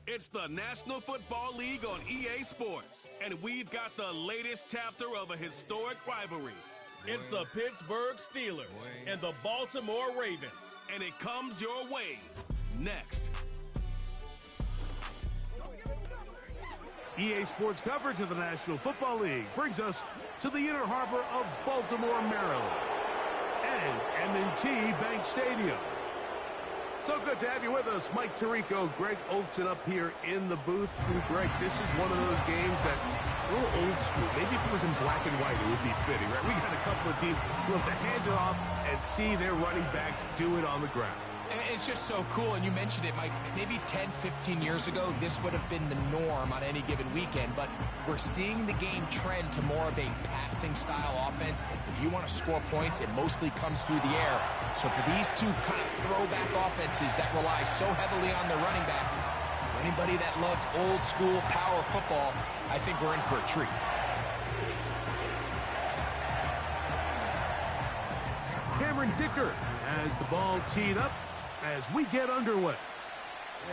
It's the National Football League on EA Sports, and we've got the latest chapter of a historic rivalry. It's the Pittsburgh Steelers and the Baltimore Ravens, and it comes your way next. EA Sports coverage of the National Football League brings us to the inner harbor of Baltimore, Maryland, and M&T Bank Stadium. So good to have you with us. Mike Tirico, Greg Olson up here in the booth. And Greg, this is one of those games that a little old school. Maybe if it was in black and white, it would be fitting, right? We got a couple of teams who have to hand it off and see their running backs do it on the ground. It's just so cool, and you mentioned it, Mike. Maybe 10, 15 years ago, this would have been the norm on any given weekend, but we're seeing the game trend to more of a passing-style offense. If you want to score points, it mostly comes through the air. So for these two kind of throwback offenses that rely so heavily on their running backs, for anybody that loves old-school power football, I think we're in for a treat. Cameron Dicker has the ball teed up as we get underway.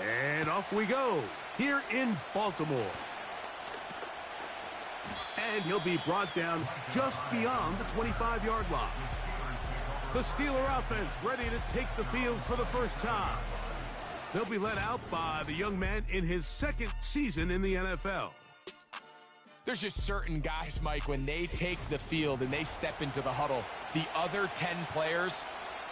And off we go here in Baltimore. And he'll be brought down just beyond the 25-yard line. The Steeler offense ready to take the field for the first time. They'll be led out by the young man in his second season in the NFL. There's just certain guys, Mike, when they take the field and they step into the huddle, the other 10 players,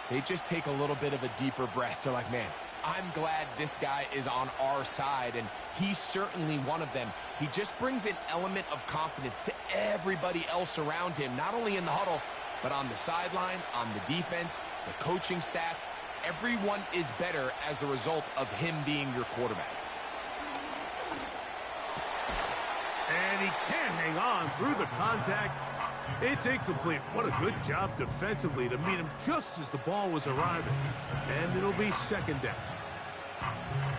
they just take a little bit of a deeper breath. They're like, man, I'm glad this guy is on our side, and he's certainly one of them. He just brings an element of confidence to everybody else around him, not only in the huddle, but on the sideline, on the defense, the coaching staff. Everyone is better as the result of him being your quarterback. And he can't hang on through the contact. It's incomplete. What a good job defensively to meet him just as the ball was arriving. And it'll be second down.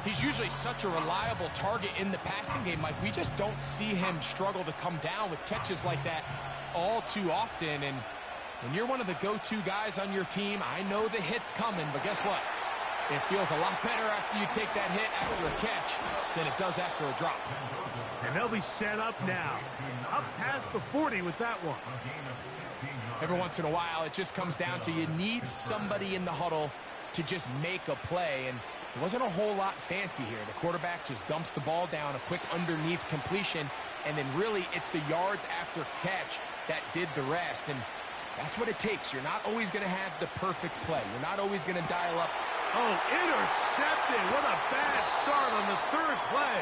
He's usually such a reliable target in the passing game, Mike. We just don't see him struggle to come down with catches like that all too often. And when you're one of the go-to guys on your team, I know the hit's coming, but guess what? It feels a lot better after you take that hit after a catch than it does after a drop. And they'll be set up now. Up past the 40 with that one. Every once in a while, it just comes down to you need somebody in the huddle to just make a play. And it wasn't a whole lot fancy here. The quarterback just dumps the ball down, a quick underneath completion, and then really it's the yards after catch that did the rest. And that's what it takes. You're not always going to have the perfect play. You're not always going to dial up. Oh, intercepted. What a bad start on the third play.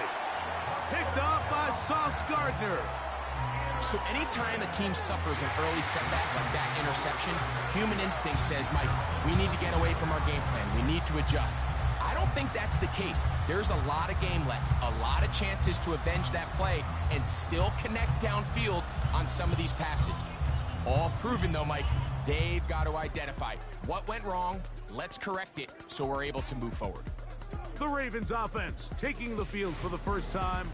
Picked off by Sauce Gardner. So anytime a team suffers an early setback like that interception, human instinct says, Mike, we need to get away from our game plan. We need to adjust. I don't think that's the case. There's a lot of game left, a lot of chances to avenge that play and still connect downfield on some of these passes. All proven, though, Mike, they've got to identify what went wrong, let's correct it so we're able to move forward. The Ravens offense taking the field for the first time,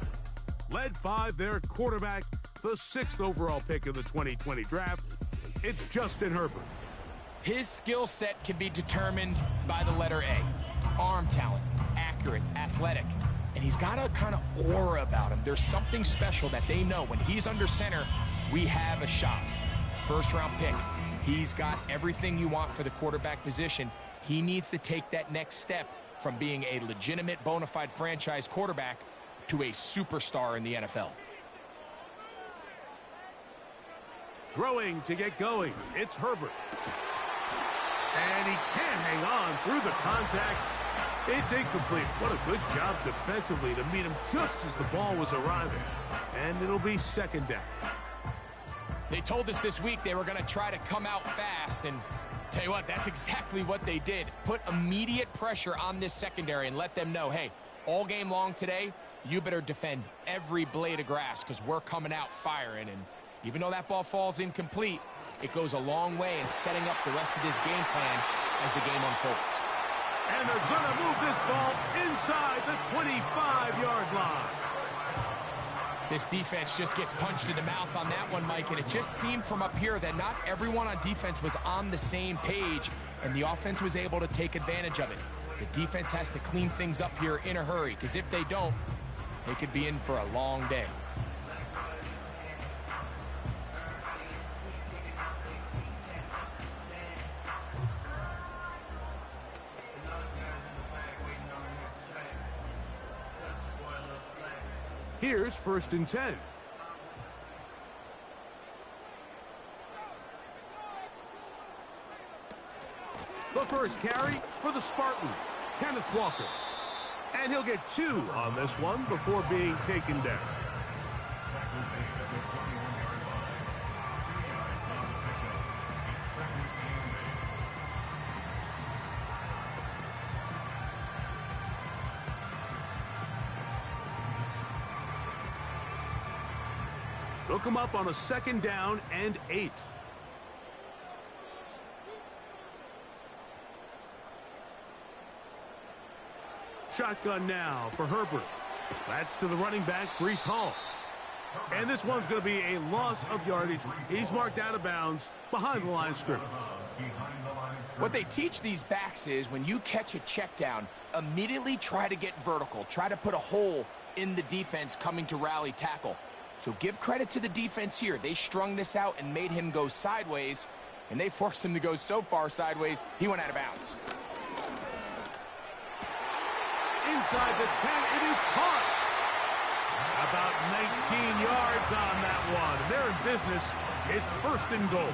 led by their quarterback, the 6th overall pick of the 2020 draft. It's Justin Herbert. His skill set can be determined by the letter A. Arm talent, accurate, athletic, and he's got a kind of aura about him. There's something special that they know when he's under center, we have a shot. First-round pick. He's got everything you want for the quarterback position. He needs to take that next step from being a legitimate bona fide franchise quarterback to a superstar in the NFL. Throwing to get going, it's Herbert. And he can't hang on through the contact. It's incomplete. What a good job defensively to meet him just as the ball was arriving. And it'll be second down. They told us this week they were going to try to come out fast, and tell you what, that's exactly what they did. Put immediate pressure on this secondary and let them know, hey, all game long today, you better defend every blade of grass because we're coming out firing. And even though that ball falls incomplete, it goes a long way in setting up the rest of this game plan as the game unfolds. And they're going to move this ball inside the 25-yard line. This defense just gets punched in the mouth on that one, Mike, and it just seemed from up here that not everyone on defense was on the same page, and the offense was able to take advantage of it. The defense has to clean things up here in a hurry, because if they don't, they could be in for a long day. Here's 1st and 10. The first carry for the Spartan, Kenneth Walker. And he'll get 2 on this one before being taken down. They'll come up on a 2nd down and 8. Shotgun now for Herbert. That's to the running back, Breece Hall. And this one's going to be a loss of yardage. He's marked out of bounds behind the line of scrimmage. What they teach these backs is when you catch a check down, immediately try to get vertical. Try to put a hole in the defense coming to rally tackle. So give credit to the defense here. They strung this out and made him go sideways, and they forced him to go so far sideways, he went out of bounds. Inside the 10, it is caught. About 19 yards on that one. They're in business. It's 1st and goal.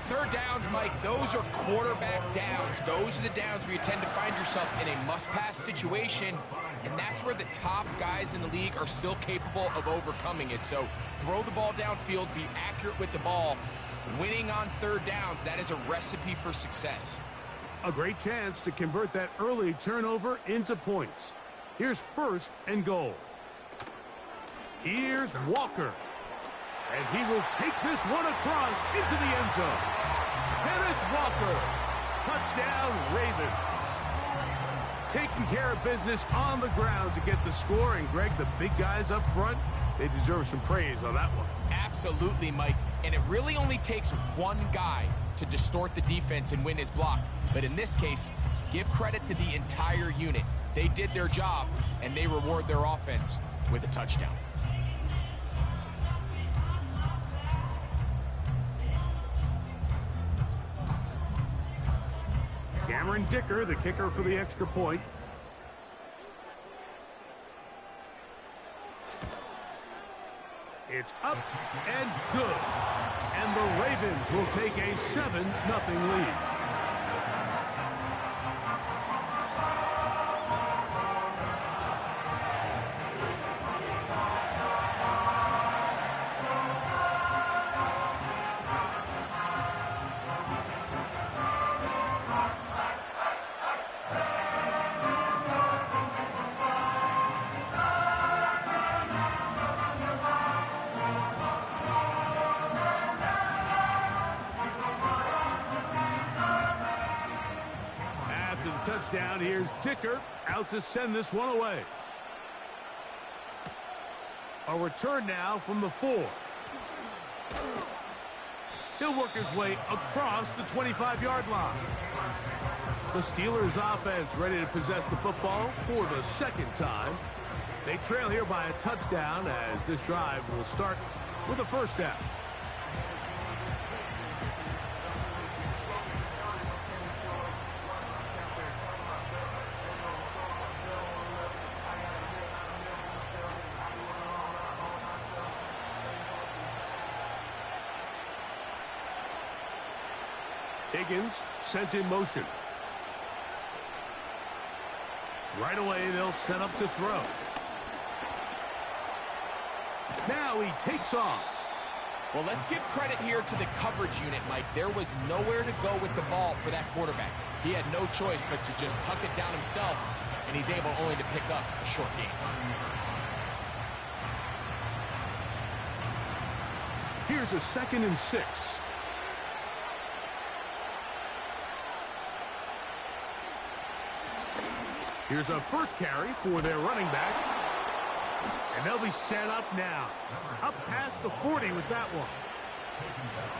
3rd downs, Mike, those are quarterback downs. Those are the downs where you tend to find yourself in a must-pass situation, and that's where the top guys in the league are still capable of overcoming it. So throw the ball downfield, be accurate with the ball. Winning on 3rd downs, that is a recipe for success. A great chance to convert that early turnover into points. Here's 1st and goal. Here's Walker. And he will take this one across into the end zone. Kenneth Walker. Touchdown, Ravens. Taking care of business on the ground to get the score. And, Greg, the big guys up front, they deserve some praise on that one. Absolutely, Mike. And it really only takes one guy to distort the defense and win his block. But in this case, give credit to the entire unit. They did their job, and they reward their offense with a touchdown. Cameron Dicker, the kicker for the extra point. It's up and good. And the Ravens will take a 7-0 lead. Touchdown. Here's Dicker out to send this one away. A return now from the 4. He'll work his way across the 25-yard line. The Steelers offense ready to possess the football for the 2nd time. They trail here by a touchdown as this drive will start with a 1st down. Higgins sent in motion. Right away, they'll set up to throw. Now he takes off. Well, let's give credit here to the coverage unit, Mike. There was nowhere to go with the ball for that quarterback. He had no choice but to just tuck it down himself, and he's able only to pick up a short gain. Here's a 2nd and 6. Here's a first carry for their running back. And they'll be set up now. Up past the 40 with that one.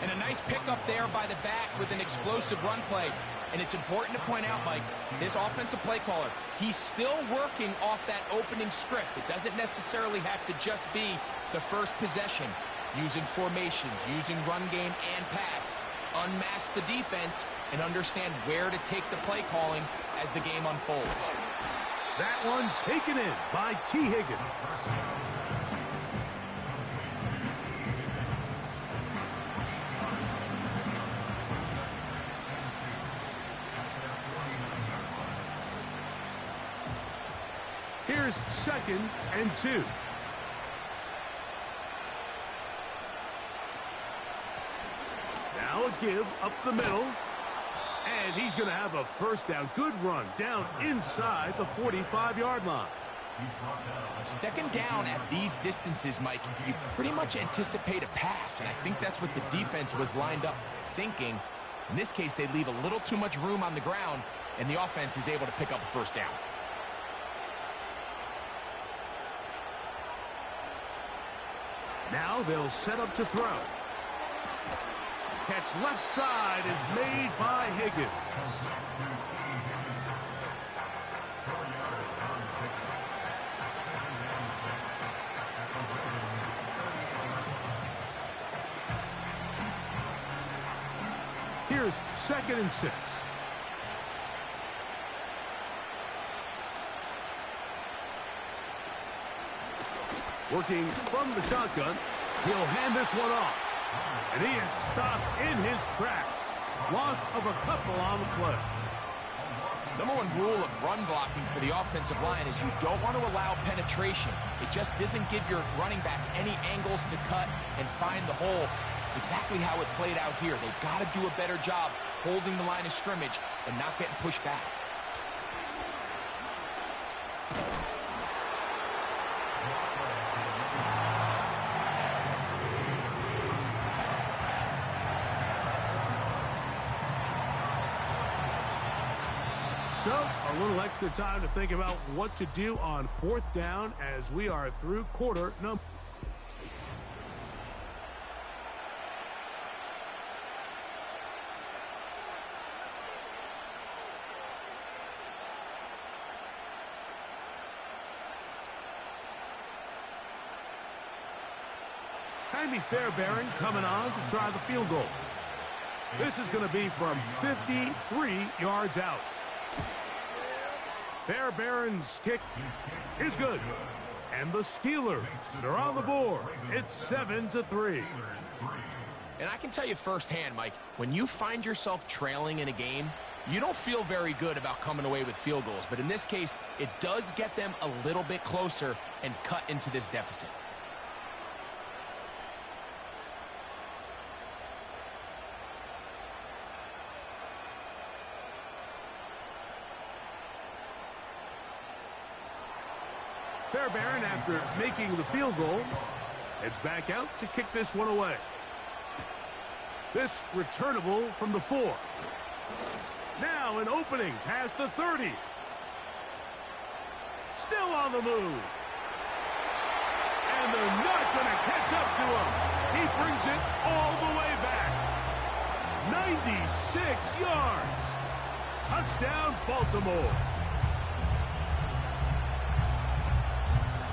And a nice pickup there by the back with an explosive run play. And it's important to point out, Mike, this offensive play caller, he's still working off that opening script. It doesn't necessarily have to just be the first possession. Using formations, using run game and pass. Unmask the defense and understand where to take the play calling as the game unfolds. That one taken in by T. Higgins. Here's 2nd and 2. Now a give up the middle. And he's going to have a first down. Good run down inside the 45-yard line. 2nd down at these distances, Mike, you pretty much anticipate a pass. And I think that's what the defense was lined up thinking. In this case, they leave a little too much room on the ground, and the offense is able to pick up a first down. Now they'll set up to throw. Catch left side is made by Higgins. Here's 2nd and 6. Working from the shotgun, he'll hand this one off. And he is stopped in his tracks. Loss of a couple on the play. Number one rule of run blocking for the offensive line is you don't want to allow penetration. It just doesn't give your running back any angles to cut and find the hole. It's exactly how it played out here. They've got to do a better job holding the line of scrimmage and not getting pushed back. So, a little extra time to think about what to do on 4th down as we are through quarter number. Jaime Fairbairn coming on to try the field goal. This is going to be from 53 yards out. Fairbairn's kick is good. And the Steelers are on the board. It's 7-3. And I can tell you firsthand, Mike, when you find yourself trailing in a game, you don't feel very good about coming away with field goals. But in this case, it does get them a little bit closer and cut into this deficit. Fairbairn, after making the field goal, heads back out to kick this one away. This returnable from the 4. Now an opening past the 30. Still on the move. And they're not going to catch up to him. He brings it all the way back. 96 yards. Touchdown, Baltimore.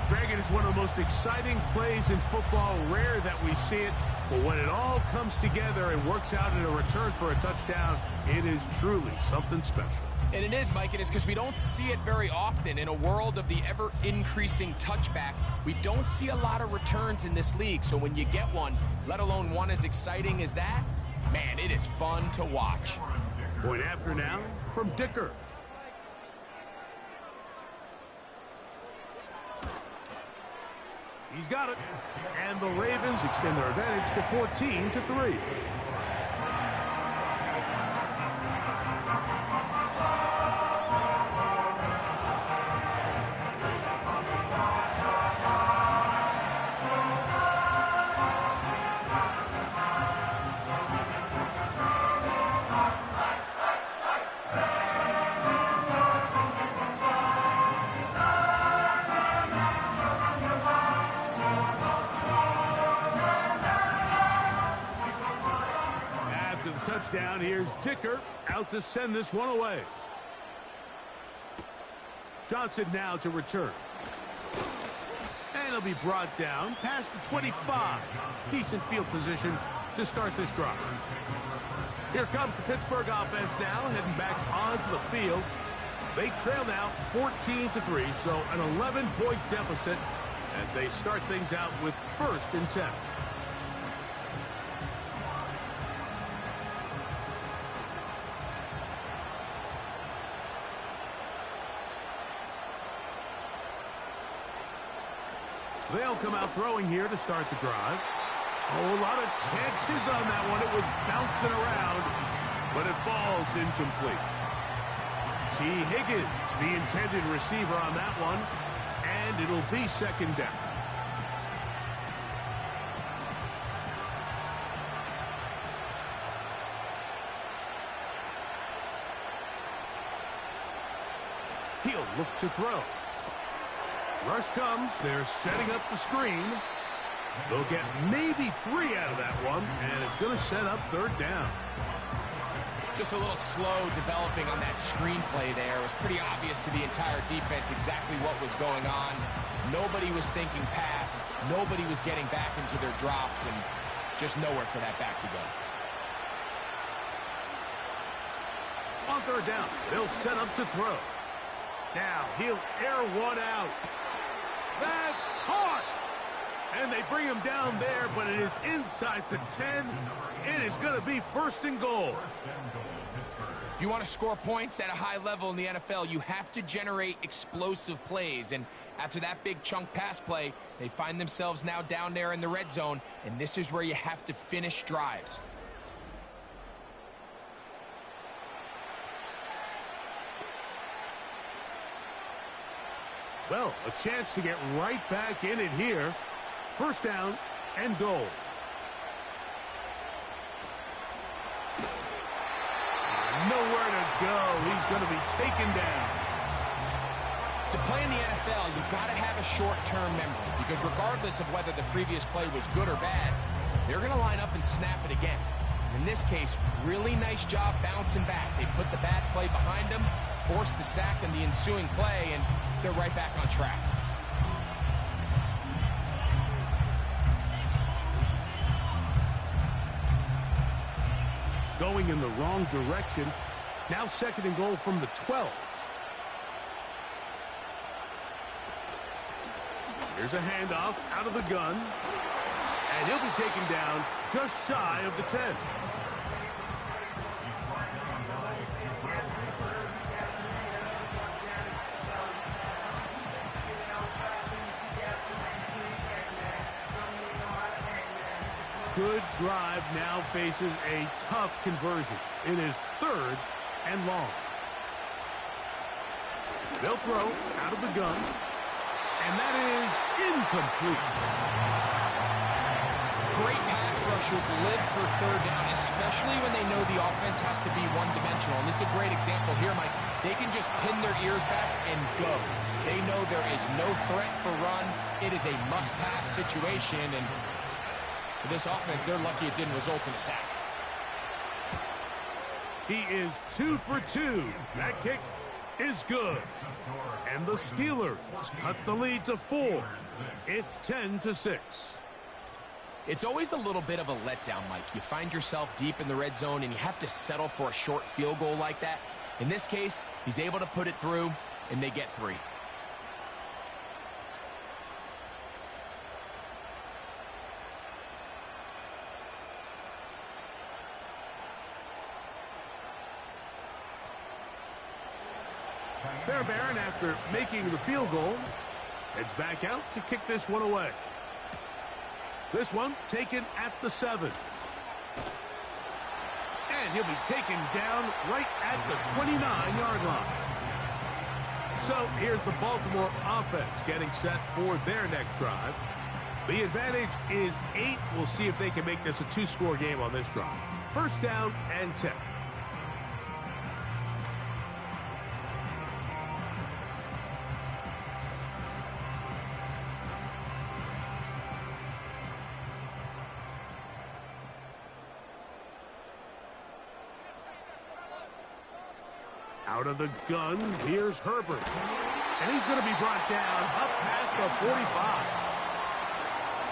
Dragon, is one of the most exciting plays in football. Rare that we see it, but when it all comes together and works out in a return for a touchdown, it is truly something special. And it is, Mike. It is because we don't see it very often. In a world of the ever-increasing touchback, we don't see a lot of returns in this league. So when you get one, let alone one as exciting as that, man, it is fun to watch. Point after now from Dicker. He's got it. And the Ravens extend their advantage to 14-3. First down, here's Dicker out to send this one away. Johnson now to return. And he'll be brought down past the 25. Decent field position to start this drive. Here comes the Pittsburgh offense now, heading back onto the field. They trail now 14-3, so an 11-point deficit as they start things out with 1st and 10. They'll come out throwing here to start the drive. Oh, a lot of chances on that one. It was bouncing around, but it falls incomplete. T. Higgins, the intended receiver on that one, and it'll be 2nd down. He'll look to throw. Rush comes. They're setting up the screen. They'll get maybe 3 out of that one, and it's going to set up 3rd down. Just a little slow developing on that screenplay there. It was pretty obvious to the entire defense exactly what was going on. Nobody was thinking pass. Nobody was getting back into their drops, and just nowhere for that back to go. On 3rd down, they'll set up to throw. Now he'll air one out. That's hard. And they bring him down there, but it is inside the 10. It is going to be 1st and goal. If you want to score points at a high level in the NFL, you have to generate explosive plays. And after that big chunk pass play, they find themselves now down there in the red zone, and this is where you have to finish drives. Well, a chance to get right back in it here. 1st down and goal. Nowhere to go. He's going to be taken down. To play in the NFL, you've got to have a short-term memory, because regardless of whether the previous play was good or bad, they're going to line up and snap it again. In this case, really nice job bouncing back. They put the bad play behind them, forced the sack in the ensuing play, and they're right back on track. Going in the wrong direction. Now 2nd and goal from the 12. Here's a handoff out of the gun. And he'll be taken down just shy of the 10. Good drive now faces a tough conversion. It is 3rd and long. They'll throw out of the gun. And that is incomplete. Great pass rushers live for 3rd down, especially when they know the offense has to be one-dimensional. And this is a great example here, Mike. They can just pin their ears back and go. They know there is no threat for run. It is a must-pass situation, and for this offense, they're lucky it didn't result in a sack. He is 2 for 2. That kick is good. And the Steelers cut the lead to 4. It's 10-6. It's always a little bit of a letdown, Mike. You find yourself deep in the red zone, and you have to settle for a short field goal like that. In this case, he's able to put it through, and they get 3. Fairbairn, after making the field goal, heads back out to kick this one away. This one taken at the 7. And he'll be taken down right at the 29-yard line. So here's the Baltimore offense getting set for their next drive. The advantage is 8. We'll see if they can make this a 2-score game on this drive. 1st down and 10. Out of the gun, here's Herbert. And he's going to be brought down up past the 45.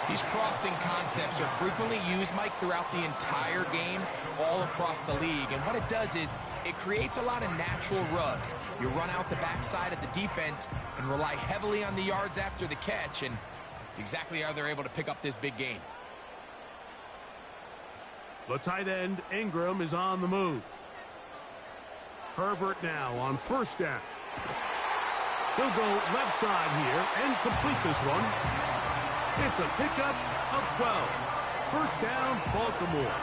These crossing concepts are frequently used, Mike, throughout the entire game, all across the league. And what it does is it creates a lot of natural rubs. You run out the backside of the defense and rely heavily on the yards after the catch, and it's exactly how they're able to pick up this big gain. The tight end, Ingram, is on the move. Herbert now on first down. He'll go left side here and complete this one. It's a pickup of 12. First down, Baltimore.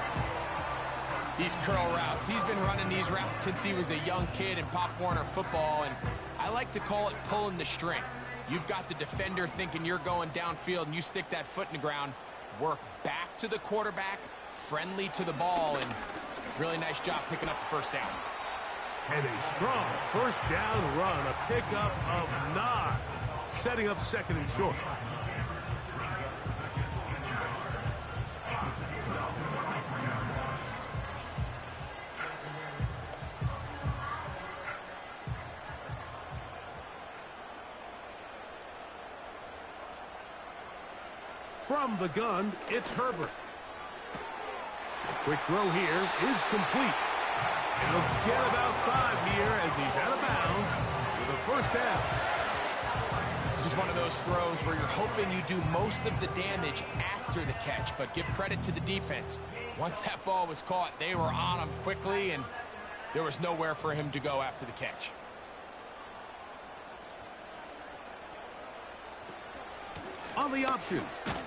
These curl routes, he's been running these routes since he was a young kid in Pop Warner football, and I like to call it pulling the string. You've got the defender thinking you're going downfield, and you stick that foot in the ground, work back to the quarterback, friendly to the ball, and really nice job picking up the first down. And a strong first down run, a pickup of 9, setting up second and short. From the gun, it's Herbert. Quick throw here is complete. And he'll get about 5 here as he's out of bounds with a first down. This is one of those throws where you're hoping you do most of the damage after the catch, but give credit to the defense. Once that ball was caught, they were on him quickly, and there was nowhere for him to go after the catch. On the option,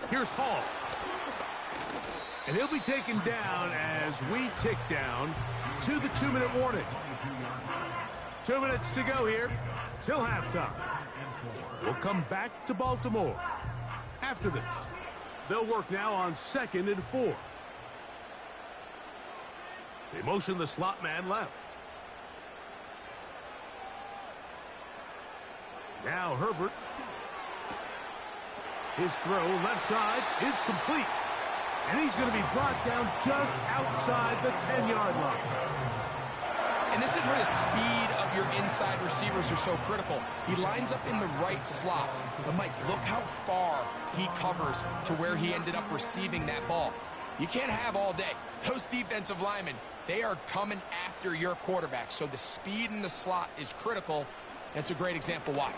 here's Hall. And he'll be taken down as we tick down to the 2-minute warning. 2 minutes to go here till halftime. We'll come back to Baltimore. After this, they'll work now on 2nd and 4. They motion the slot man left. Now Herbert. His throw left side is complete. And he's going to be brought down just outside the 10-yard line. And this is where the speed of your inside receivers are so critical. He lines up in the right slot. But, Mike, look how far he covers to where he ended up receiving that ball. You can't have all day. Those defensive linemen, they are coming after your quarterback. So the speed in the slot is critical. That's a great example why.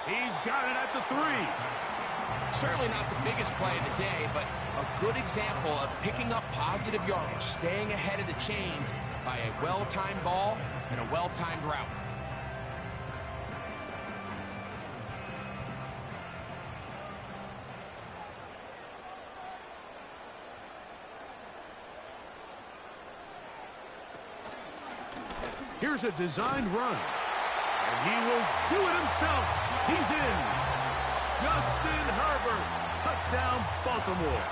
He's got it at the 3. Certainly not the biggest play of the day, but a good example of picking up positive yardage, staying ahead of the chains by a well-timed ball and a well-timed route. Here's a designed run. And he will do it himself. He's in. Justin Herbert, touchdown Baltimore.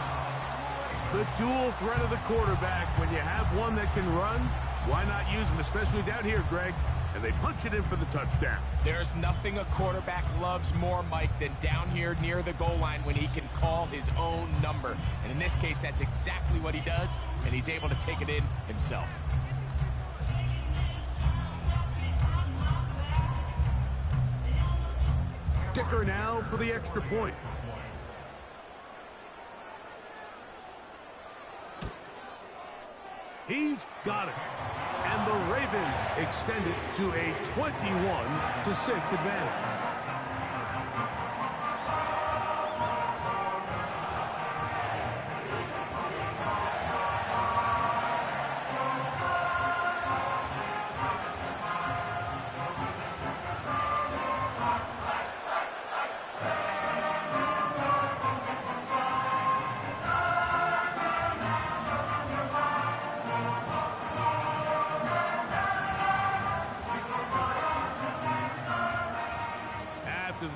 The dual threat of the quarterback. When you have one that can run, why not use him, especially down here, Greg? And they punch it in for the touchdown. There's nothing a quarterback loves more, Mike, than down here near the goal line when he can call his own number. And in this case, that's exactly what he does, and he's able to take it in himself. Kicker now for the extra point. He's got it. And the Ravens extend it to a 21-6 advantage.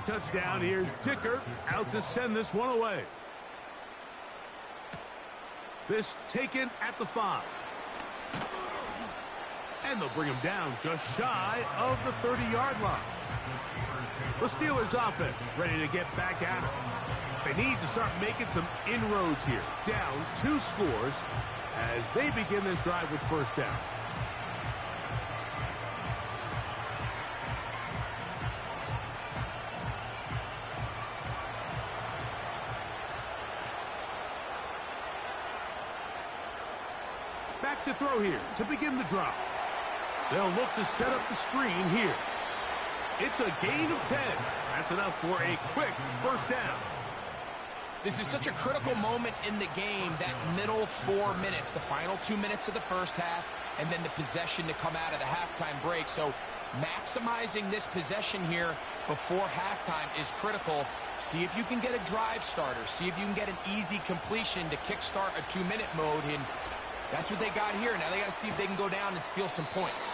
Touchdown. Here's Dicker out to send this one away. This taken at the 5. And they'll bring him down just shy of the 30-yard line. The Steelers offense ready to get back at it. They need to start making some inroads here. Down 2 scores as they begin this drive with first down. Back to throw here to begin the drive. They'll look to set up the screen here. It's a gain of 10. That's enough for a quick first down. This is such a critical moment in the game, that middle 4 minutes, the final 2 minutes of the first half, and then the possession to come out of the halftime break. So maximizing this possession here before halftime is critical. See if you can get a drive starter. See if you can get an easy completion to kickstart a 2-minute mode, and that's what they got here. Now they got to see if they can go down and steal some points.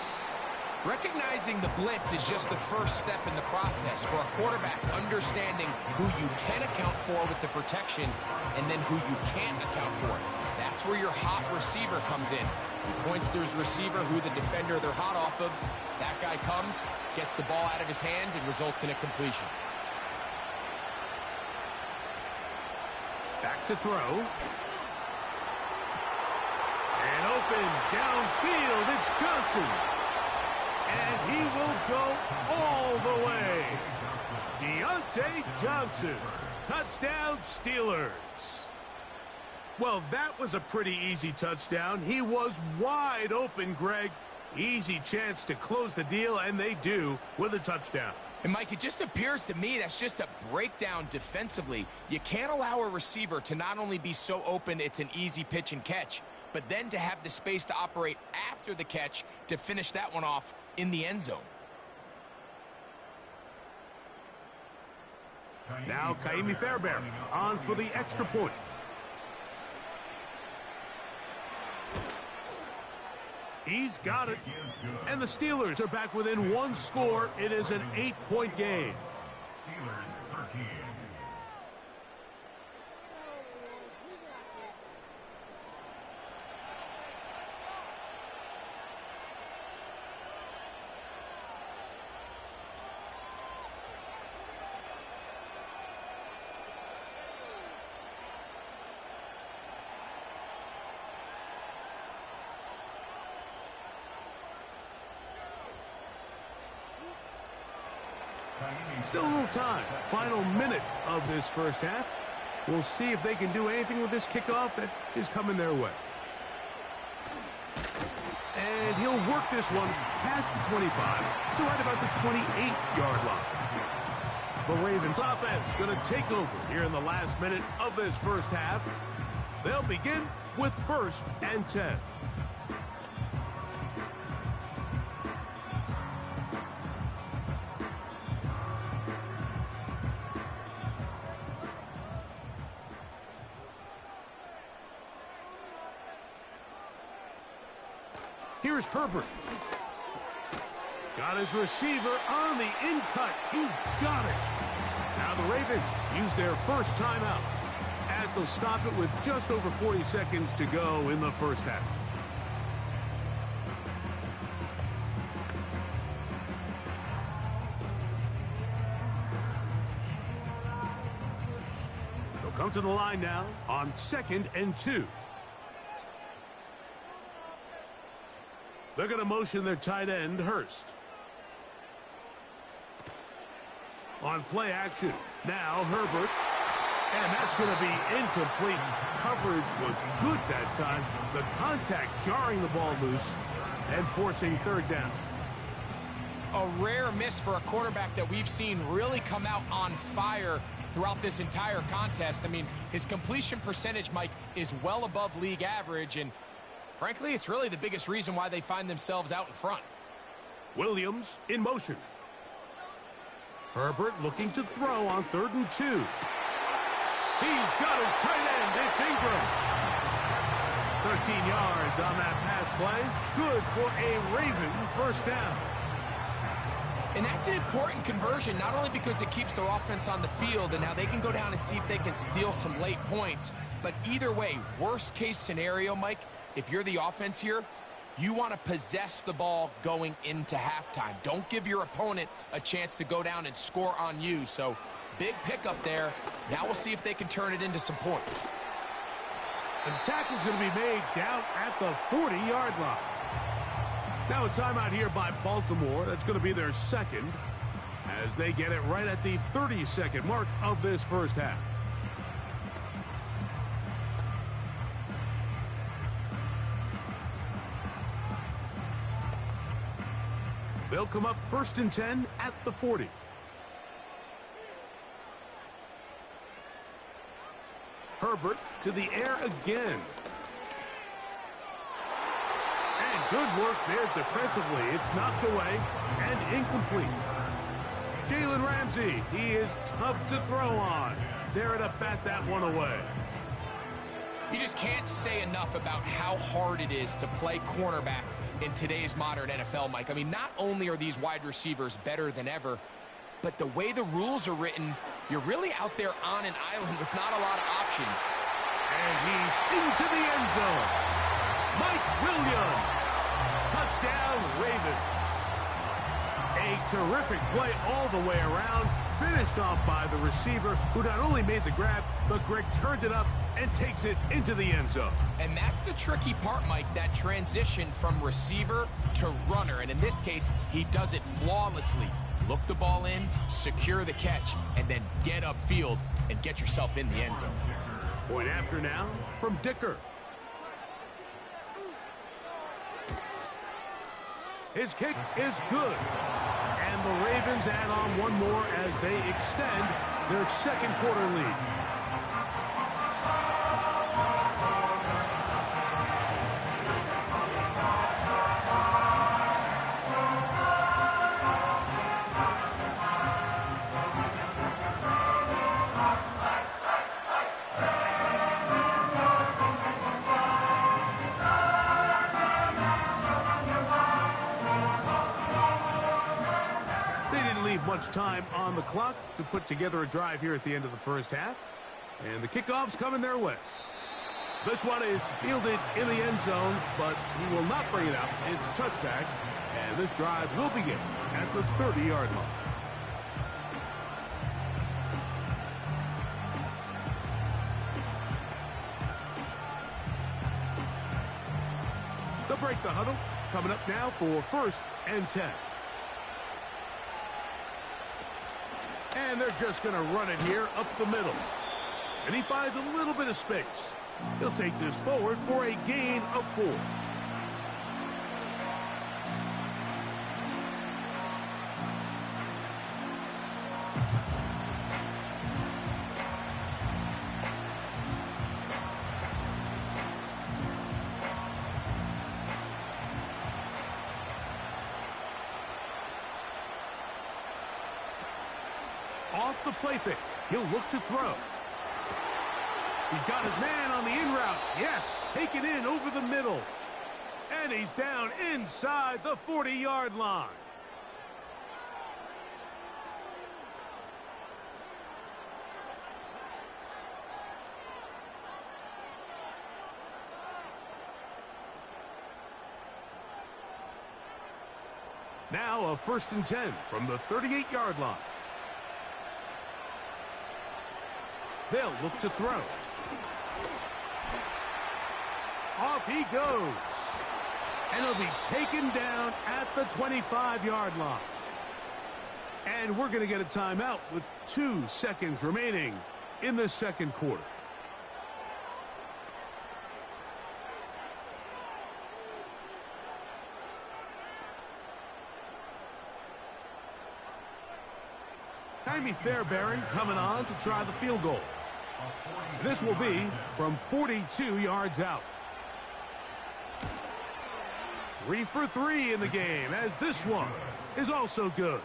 Recognizing the blitz is just the first step in the process for a quarterback, understanding who you can account for with the protection and then who you can't account for. That's where your hot receiver comes in. He points to his receiver, who the defender they're hot off of. That guy comes, gets the ball out of his hand, and results in a completion. Back to throw. And open downfield, it's Johnson. And he will go all the way. Deontay Johnson. Touchdown, Steelers. Well, that was a pretty easy touchdown. He was wide open, Greg. Easy chance to close the deal, and they do with a touchdown. And, Mike, it just appears to me that's just a breakdown defensively. You can't allow a receiver to not only be so open it's an easy pitch and catch, but then to have the space to operate after the catch to finish that one off in the end zone. Now Kaimi Fairbairn on for the extra point. He's got it. And the Steelers are back within one score. It is an 8-point game. Steelers 13. Still a little time. Final minute of this first half. We'll see if they can do anything with this kickoff that is coming their way. And he'll work this one past the 25 to right about the 28-yard line. The Ravens offense going to take over here in the last minute of this first half. They'll begin with 1st and 10. Here's Herbert. Got his receiver on the in-cut. He's got it. Now the Ravens use their first timeout as they'll stop it with just over 40 seconds to go in the first half. They'll come to the line now on 2nd and 2. They're going to motion their tight end, Hurst. On play action, now Herbert. And that's going to be incomplete. Coverage was good that time. The contact jarring the ball loose and forcing 3rd down. A rare miss for a quarterback that we've seen really come out on fire throughout this entire contest. I mean, his completion percentage, Mike, is well above league average, and frankly, it's really the biggest reason why they find themselves out in front. Williams in motion. Herbert looking to throw on 3rd and 2. He's got his tight end. It's Ingram. 13 yards on that pass play. Good for a Raven first down. And that's an important conversion, not only because it keeps their offense on the field, and now they can go down and see if they can steal some late points. But either way, worst case scenario, Mike, if you're the offense here, you want to possess the ball going into halftime. Don't give your opponent a chance to go down and score on you. So, big pickup there. Now we'll see if they can turn it into some points. And the tackle's going to be made down at the 40-yard line. Now a timeout here by Baltimore. That's going to be their 2nd as they get it right at the 30-second mark of this first half. They'll come up 1st and 10 at the 40. Herbert to the air again. And good work there defensively. It's knocked away and incomplete. Jalen Ramsey, he is tough to throw on. There to bat that one away. You just can't say enough about how hard it is to play cornerback in today's modern NFL, Mike. I mean, not only are these wide receivers better than ever, but the way the rules are written, you're really out there on an island with not a lot of options. And he's into the end zone. Mike Williams. Touchdown, Ravens. A terrific play all the way around. Finished off by the receiver, who not only made the grab, but Greg turned it up and takes it into the end zone. And that's the tricky part, Mike, that transition from receiver to runner. And in this case, he does it flawlessly. Look the ball in, secure the catch, and then get upfield and get yourself in the end zone. Point after now from Dicker. His kick is good. And the Ravens add on one more as they extend their second quarter lead. Much time on the clock to put together a drive here at the end of the first half. And the kickoff's coming their way. This one is fielded in the end zone, but he will not bring it out. It's touchback, and this drive will begin at the 30-yard line. They'll break the huddle. Coming up now for 1st and 10. And they're just going to run it here up the middle. And he finds a little bit of space. He'll take this forward for a gain of 4. Off the play fake. He'll look to throw. He's got his man on the in route. Yes, take it in over the middle. And he's down inside the 40-yard line. Now a 1st and 10 from the 38-yard line. They'll look to throw. Off he goes. And he'll be taken down at the 25-yard line. And we're going to get a timeout with 2 seconds remaining in the second quarter. Jaime Fairbairn coming on to try the field goal. This will be from 42 yards out. 3 for 3 in the game, as this one is also good.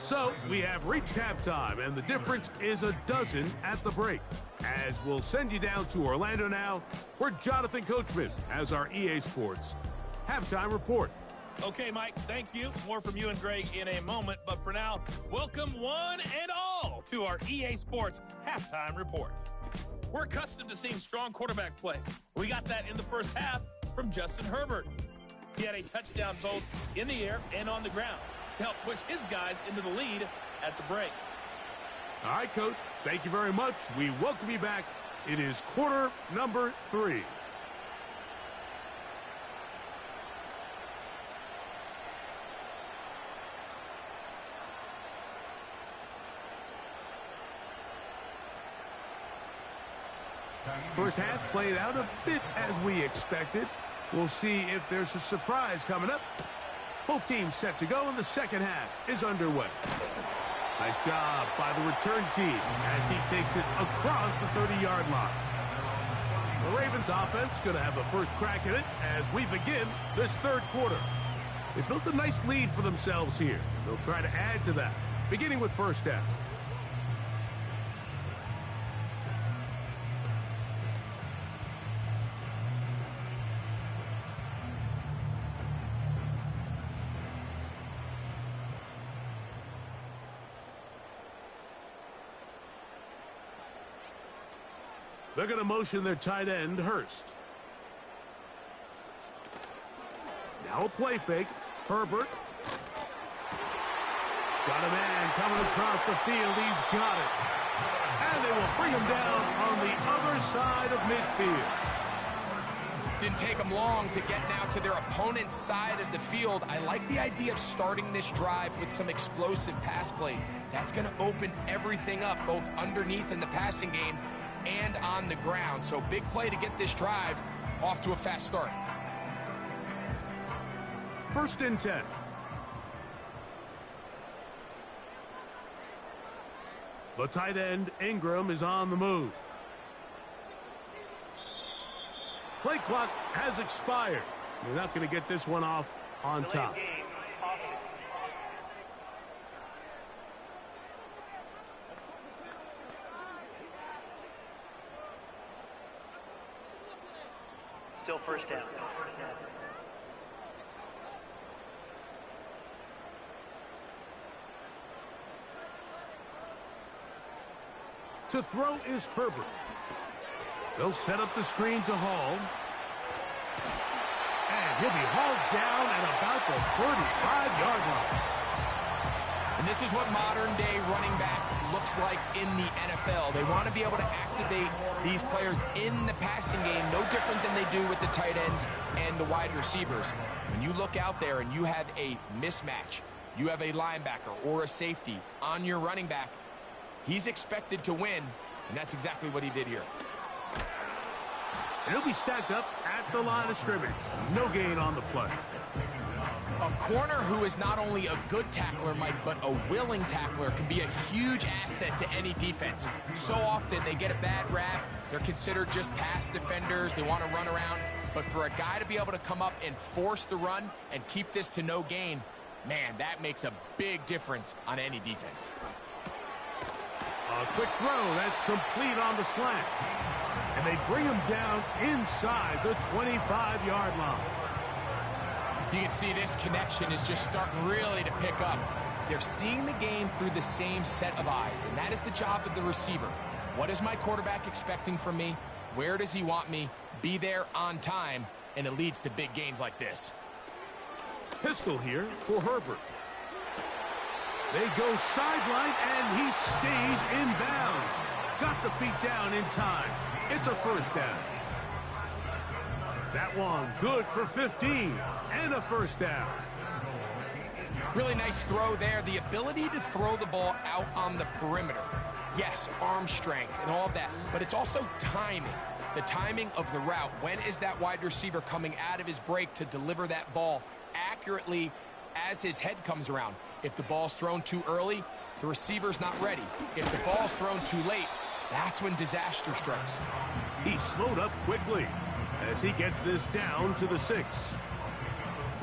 So we have reached halftime, and the difference is a dozen at the break. As we'll send you down to Orlando now, where Jonathan Coachman has our EA Sports halftime report. Okay, Mike, thank you. More from you and Greg in a moment. But for now, welcome one and all to our EA Sports halftime reports. We're accustomed to seeing strong quarterback play. We got that in the first half from Justin Herbert. He had a touchdown both in the air and on the ground to help push his guys into the lead at the break. All right, Coach, thank you very much. We welcome you back. It is quarter number 3. First half played out a bit as we expected. We'll see if there's a surprise coming up Both teams set to go, and the second half is underway. Nice job by the return team as he takes it across the 30-yard line. The Ravens offense going to have a first crack at it as we begin this third quarter. They built a nice lead for themselves here. They'll try to add to that, beginning with first down. They're going to motion their tight end, Hurst. Now a play fake. Herbert. Got a man coming across the field. He's got it. And they will bring him down on the other side of midfield. Didn't take them long to get now to their opponent's side of the field. I like the idea of starting this drive with some explosive pass plays. That's going to open everything up, both underneath in the passing game and on the ground. So big play to get this drive off to a fast start. First and 10. The tight end, Ingram, is on the move. Play clock has expired. They're not going to get this one off on top. Still first down. To throw is Herbert. They'll set up the screen to Hall. And he'll be hauled down at about the 35-yard line. And this is what modern-day running back looks like in the NFL. They want to be able to activate these players in the passing game, no different than they do with the tight ends and the wide receivers. When you look out there and you have a mismatch, you have a linebacker or a safety on your running back, he's expected to win, and that's exactly what he did here. And he'll be stacked up at the line of scrimmage. No gain on the play. A corner who is not only a good tackler, Mike, but a willing tackler can be a huge asset to any defense. So often they get a bad rap. They're considered just pass defenders. They want to run around. But for a guy to be able to come up and force the run and keep this to no gain, man, that makes a big difference on any defense. A quick throw. That's complete on the slant. And they bring him down inside the 25-yard line. You can see this connection is just starting really to pick up. They're seeing the game through the same set of eyes, and that is the job of the receiver. What is my quarterback expecting from me? Where does he want me? Be there on time, and it leads to big gains like this. Pistol here for Herbert. They go sideline, and he stays in bounds. Got the feet down in time. It's a first down. That one good for 15 and a first down. Really nice throw there. The ability to throw the ball out on the perimeter. Yes, arm strength and all of that, but it's also timing. The timing of the route. When is that wide receiver coming out of his break to deliver that ball accurately as his head comes around? If the ball's thrown too early, the receiver's not ready. If the ball's thrown too late, that's when disaster strikes. He slowed up quickly as he gets this down to the 6.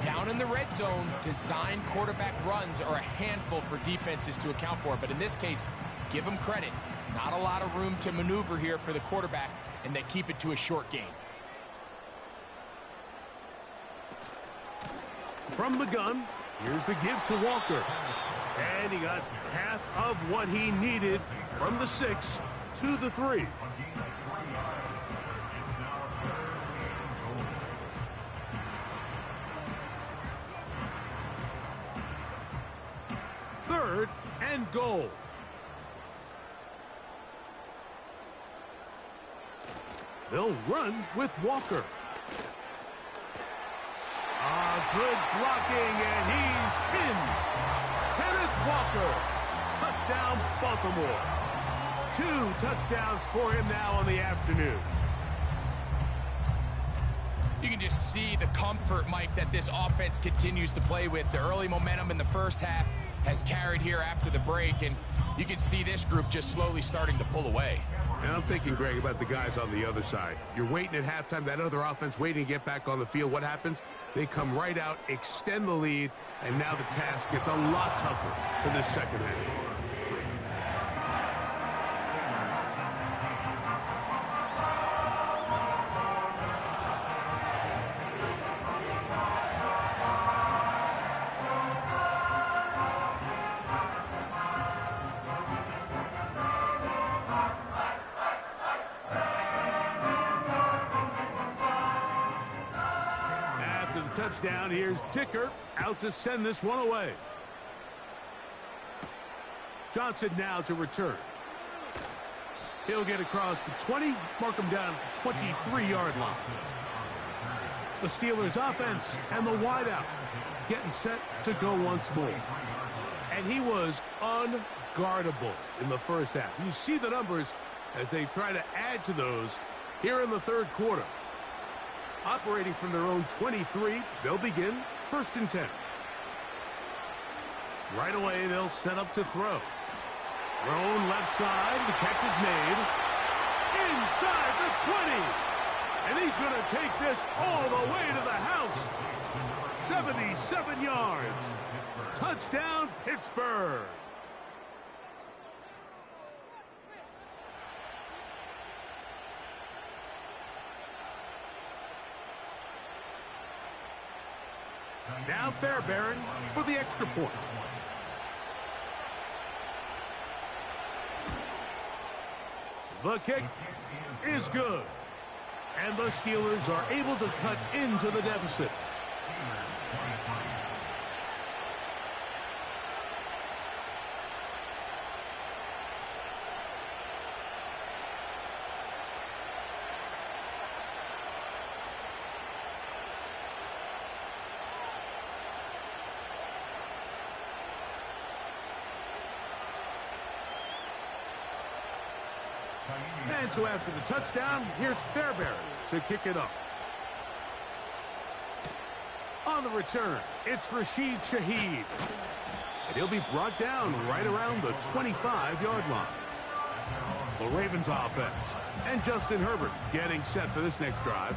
Down in the red zone, design quarterback runs are a handful for defenses to account for. But in this case, give them credit. Not a lot of room to maneuver here for the quarterback, and they keep it to a short game. From the gun, here's the give to Walker. And he got half of what he needed from the 6 to the 3. Third and goal. They'll run with Walker. Good blocking, and he's in. Kenneth Walker. Touchdown, Baltimore. 2 touchdowns for him now on the afternoon. You can just see the comfort, Mike, that this offense continues to play with. The early momentum in the first half has carried here after the break, and you can see this group just slowly starting to pull away. And I'm thinking, Greg, about the guys on the other side. You're waiting at halftime, that other offense waiting to get back on the field. What happens? They come right out, extend the lead, and now the task gets a lot tougher for this second half. Touchdown. Here's Dicker out to send this one away. Johnson now to return. He'll get across the 20, mark him down at the 23-yard line. The Steelers offense and the wideout getting set to go once more. And he was unguardable in the first half. You see the numbers as they try to add to those here in the third quarter. Operating from their own 23, they'll begin 1st and 10. Right away, they'll set up to throw. Thrown left side, the catch is made. Inside the 20. And he's going to take this all the way to the house. 77 yards. Touchdown, Pittsburgh. Now Fairbairn for the extra point. The kick is good. And the Steelers are able to cut into the deficit. And so after the touchdown, here's Fairbairn to kick it off. On the return, it's Rashid Shaheed. And he'll be brought down right around the 25-yard line. The Ravens offense and Justin Herbert getting set for this next drive.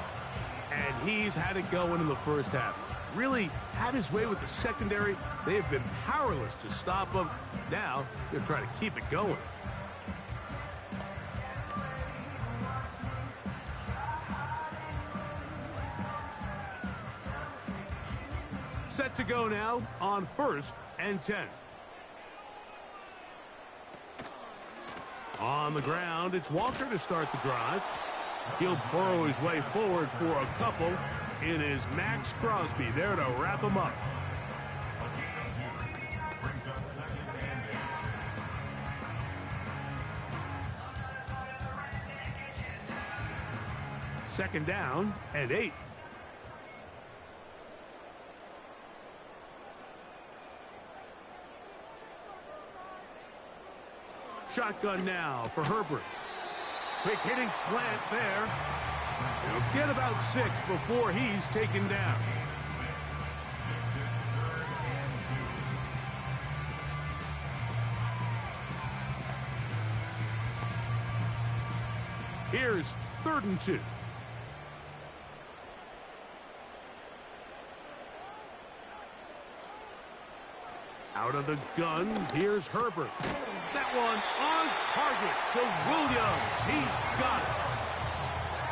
And he's had it going in the first half. Really had his way with the secondary. They have been powerless to stop him. Now they're trying to keep it going. Set to go now on 1st and 10. On the ground, it's Walker to start the drive. He'll burrow his way forward for a couple. It is Max Crosby there to wrap him up. Second down and 8. Shotgun now for Herbert. Quick hitting slant there. He'll get about 6 before he's taken down. Here's 3rd and 2. Out of the gun, here's Herbert. That one on target to Williams. He's got it.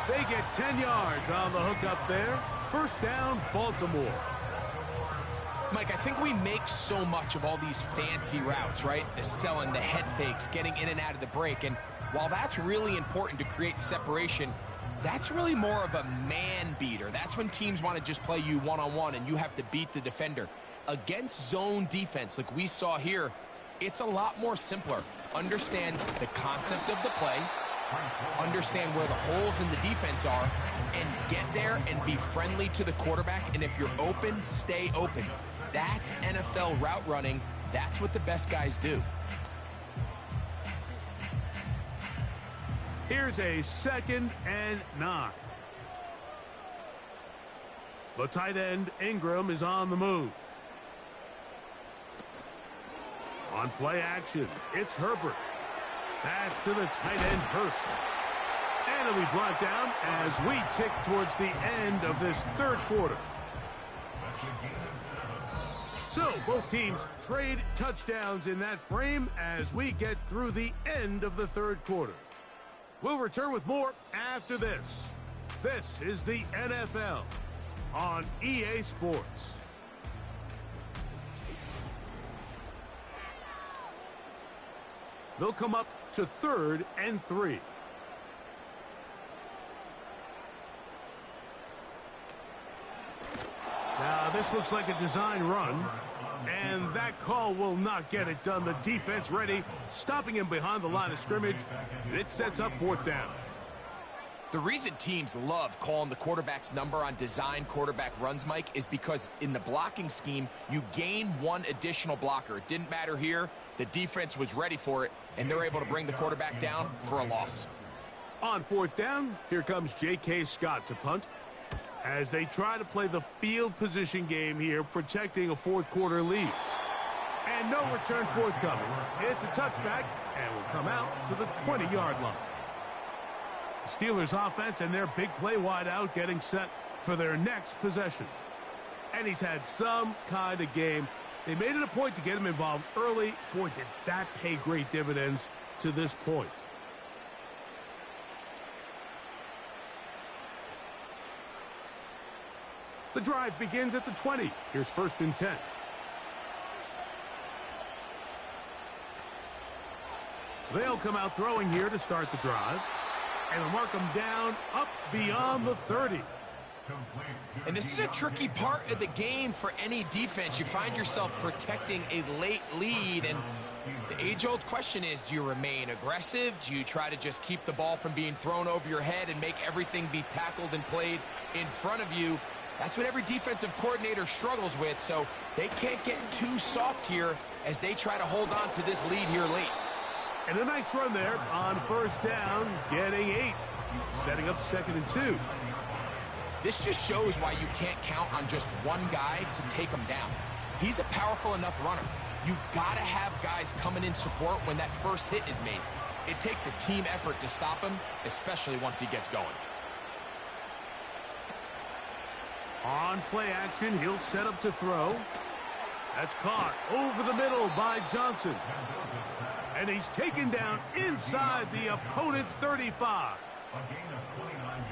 They get 10 yards on the hook up there. First down, Baltimore. Mike, I think we make so much of all these fancy routes, right? The selling, the head fakes, getting in and out of the break. And while that's really important to create separation, that's really more of a man beater. That's when teams want to just play you one-on-one and you have to beat the defender. Against zone defense like we saw here, it's a lot more simpler. Understand the concept of the play, understand where the holes in the defense are, and get there and be friendly to the quarterback. And if you're open, stay open. That's NFL route running. That's what the best guys do. Here's a 2nd and 9. The tight end, Ingram, is on the move. On play action, it's Herbert. Pass to the tight end, Hurst. And it'll be brought down as we tick towards the end of this third quarter. So, both teams trade touchdowns in that frame as we get through the end of the third quarter. We'll return with more after this. This is the NFL on EA Sports. They'll come up to 3rd and 3. Now, this looks like a design run, and that call will not get it done. The defense ready, stopping him behind the line of scrimmage, and it sets up 4th down. The reason teams love calling the quarterback's number on design quarterback runs, Mike, is because in the blocking scheme, you gain one additional blocker. It didn't matter here. The defense was ready for it, and they're able to bring the quarterback down for a loss. On 4th down, here comes J.K. Scott to punt as they try to play the field position game here, protecting a 4th quarter lead. And no return forthcoming. It's a touchback, and will come out to the 20-yard line. Steelers offense and their big play wideout getting set for their next possession. And he's had some kind of game. They made it a point to get him involved early. Boy, did that pay great dividends to this point. The drive begins at the 20. Here's 1st and 10. They'll come out throwing here to start the drive. And they'll mark them down up beyond the 30. And this is a tricky part of the game for any defense. You find yourself protecting a late lead, and the age-old question is, do you remain aggressive? Do you try to just keep the ball from being thrown over your head and make everything be tackled and played in front of you? That's what every defensive coordinator struggles with, so they can't get too soft here as they try to hold on to this lead here late. And a nice run there on 1st down, getting 8. Setting up 2nd and 2. This just shows why you can't count on just one guy to take him down. He's a powerful enough runner. You gotta have guys coming in support when that first hit is made. It takes a team effort to stop him, especially once he gets going. On play action, he'll set up to throw. That's caught over the middle by Johnson. And he's taken down inside the opponent's 35.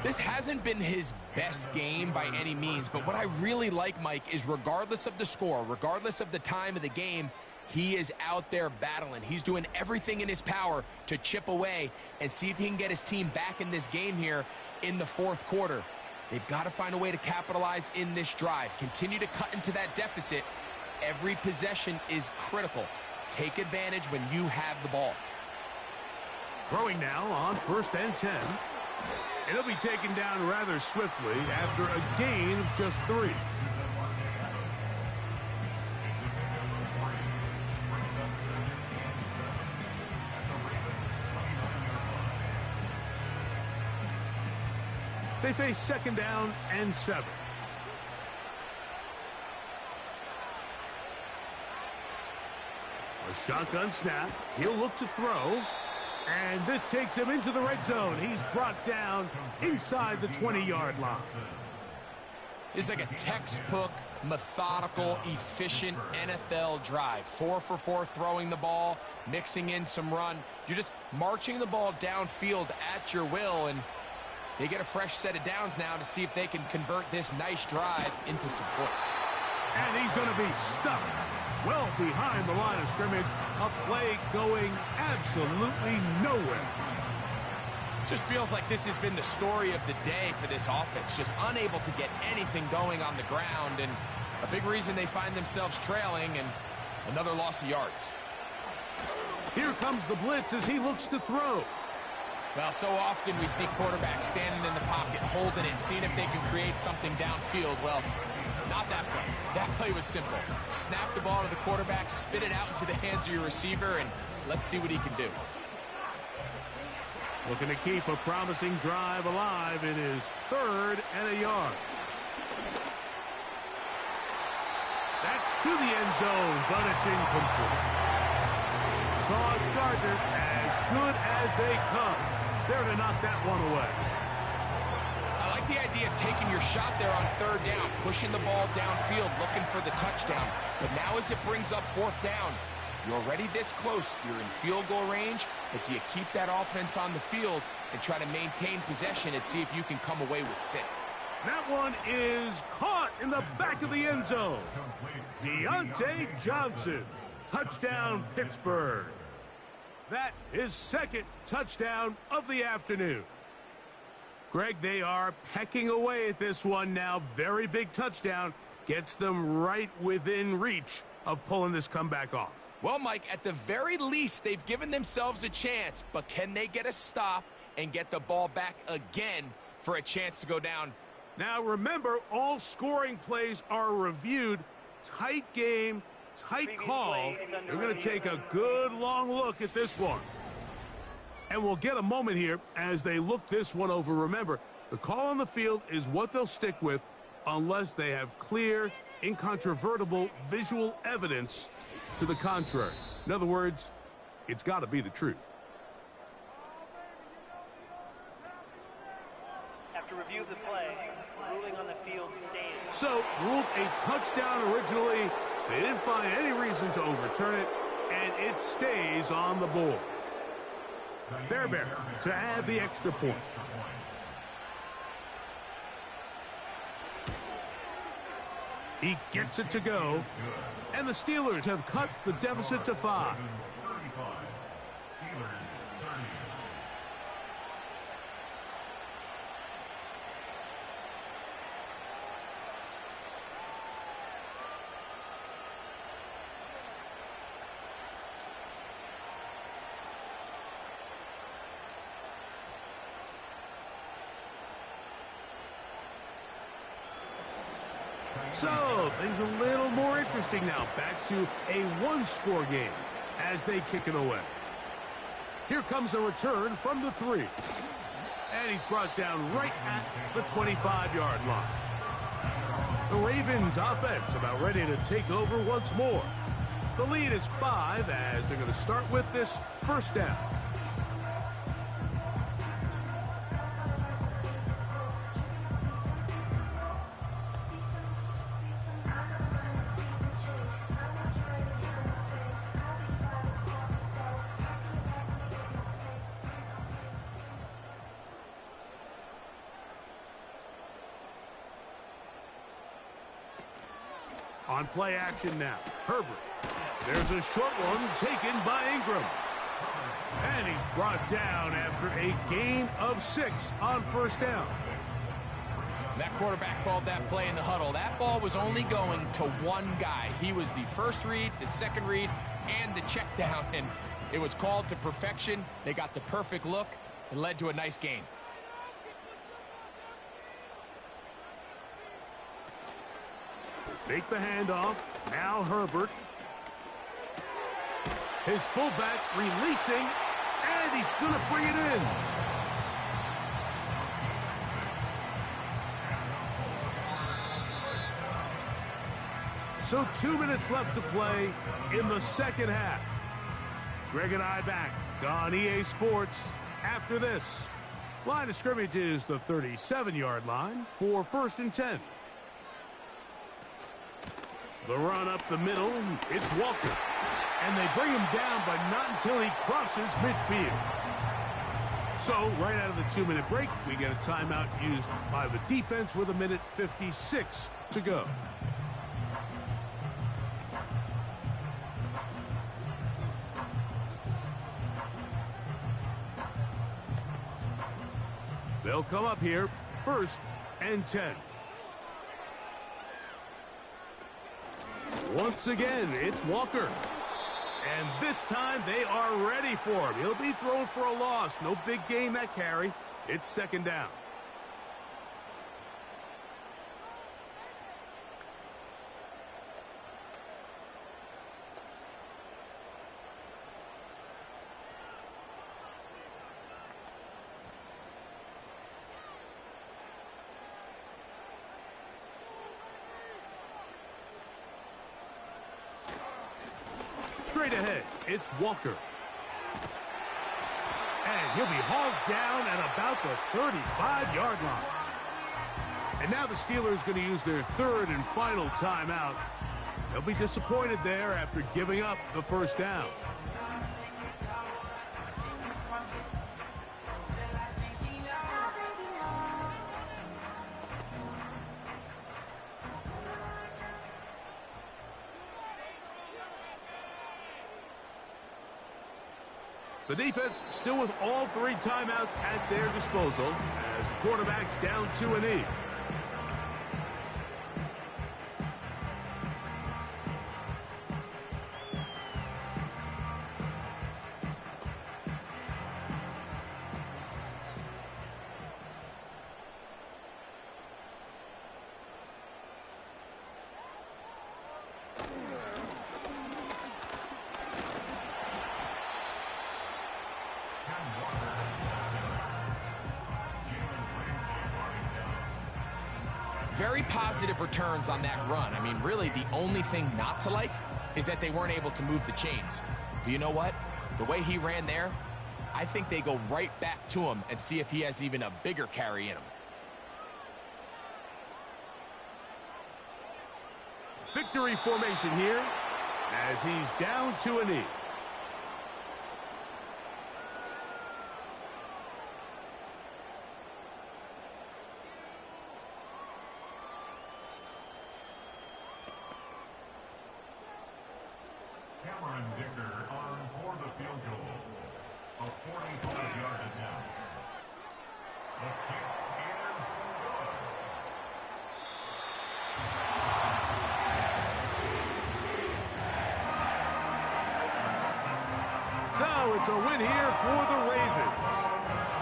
This hasn't been his best game by any means, but what I really like, Mike, is regardless of the score, regardless of the time of the game, he is out there battling. He's doing everything in his power to chip away and see if he can get his team back in this game here in the 4th quarter. They've got to find a way to capitalize in this drive. Continue to cut into that deficit. Every possession is critical. Take advantage when you have the ball. Throwing now on 1st and 10. It'll be taken down rather swiftly after a gain of just 3. They face 2nd down and 7. A shotgun snap. He'll look to throw. And this takes him into the red zone. He's brought down inside the 20-yard line. It's like a textbook, methodical, efficient NFL drive. 4 for 4 throwing the ball, mixing in some run. You're just marching the ball downfield at your will, and they get a fresh set of downs now to see if they can convert this nice drive into some points. And he's going to be stuck well behind the line of scrimmage. A play going absolutely nowhere. Just feels like this has been the story of the day for this offense. Just unable to get anything going on the ground, and a big reason they find themselves trailing, and another loss of yards. Here comes the blitz as he looks to throw. Well, so often we see quarterbacks standing in the pocket, holding it, seeing if they can create something downfield. Well, not that play. That play was simple. Snap the ball to the quarterback, spit it out into the hands of your receiver, and let's see what he can do. Looking to keep a promising drive alive. It is 3rd and a yard. That's to the end zone, but it's incomplete. Sauce Gardner, as good as they come. There to knock that one away. I like the idea of taking your shot there on third down, pushing the ball downfield, looking for the touchdown. But now as it brings up fourth down, you're already this close. You're in field goal range, but do you keep that offense on the field and try to maintain possession and see if you can come away with 6? That one is caught in the back of the end zone. Deontay Johnson, touchdown Pittsburgh. That is second touchdown of the afternoon. Greg, they are pecking away at this one now. Very big touchdown. Gets them right within reach of pulling this comeback off. Well, Mike, at the very least, they've given themselves a chance, but can they get a stop and get the ball back again for a chance to go down? Now, remember, all scoring plays are reviewed. Tight game, tight call. They're going to take a good long look at this one. And we'll get a moment here as they look this one over. Remember, the call on the field is what they'll stick with unless they have clear, incontrovertible visual evidence to the contrary. In other words, it's got to be the truth. After review of the play, ruling on the field stands. So, ruled a touchdown originally. They didn't find any reason to overturn it, and it stays on the board. Fairbairn to add the extra point. He gets it to go, and the Steelers have cut the deficit to 5. So, things a little more interesting now. Back to a one-score game as they kick it away. Here comes a return from the 3. And he's brought down right at the 25-yard line. The Ravens offense about ready to take over once more. The lead is 5 as they're going to start with this first down. On play action now, Herbert. There's a short one taken by Ingram. And he's brought down after a gain of 6 on first down. That quarterback called that play in the huddle. That ball was only going to one guy. He was the first read, the second read, and the check down. And it was called to perfection. They got the perfect look. It led to a nice gain. Fake the handoff. Now Herbert. His fullback releasing, and he's going to bring it in. So 2 minutes left to play in the second half. Greg and I back on EA Sports after this. Line of scrimmage is the 37-yard line for 1st and 10. The run up the middle, it's Walker. And they bring him down, but not until he crosses midfield. So, right out of the 2-minute break, we get a timeout used by the defense with 1:56 to go. They'll come up here, 1st and 10. Once again, it's Walker. And this time, they are ready for him. He'll be thrown for a loss. No big gain that carry. It's 2nd down. Straight ahead, it's Walker. And he'll be hauled down at about the 35-yard line. And now the Steelers going to use their third and final timeout. They'll be disappointed there after giving up the first down. The defense still with all three timeouts at their disposal as the quarterback's down to a knee. Very positive returns on that run. I mean, really, the only thing not to like is that they weren't able to move the chains. But you know what? The way he ran there, I think they go right back to him and see if he has even a bigger carry in him. Victory formation here as he's down to a knee. On for the field goal. A 45-yard attempt. The kick is good. So it's a win here for the Ravens.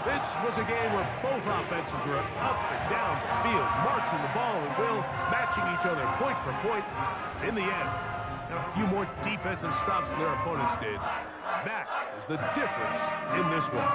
This was a game where both offenses were up and down the field, marching the ball at will, matching each other point for point. In the end, a few more defensive stops than their opponents did. That is the difference in this one.